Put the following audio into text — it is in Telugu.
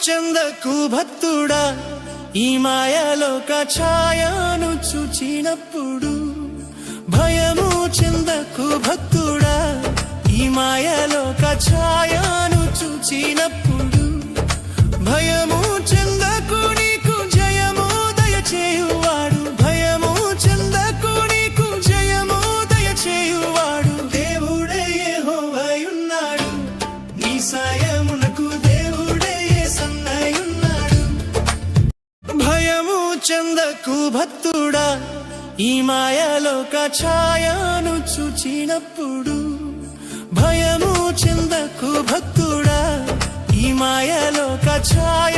చెందకు భక్తుడా ఈ మాయలోక ఛాయను చూచినప్పుడు భయము చెందకు భక్తుడా ఈ మాయలోక ఛాయను చూచినప్పుడు భయము చెందకు నీకు జయము దయచేయువాడు భయము చెందకు నీకు జయము దయచేయువాడు దేవుడే యెహోవాయున్నాడు నీ సాయమునకు దేవుడే యేసన్నయున్నాడు భయము చెందకు భక్తుడా ఈ మాయలోక ఛాయను చూచినప్పుడు భయము చెందకు భక్తుడా ఈ మాయలోక ఛాయ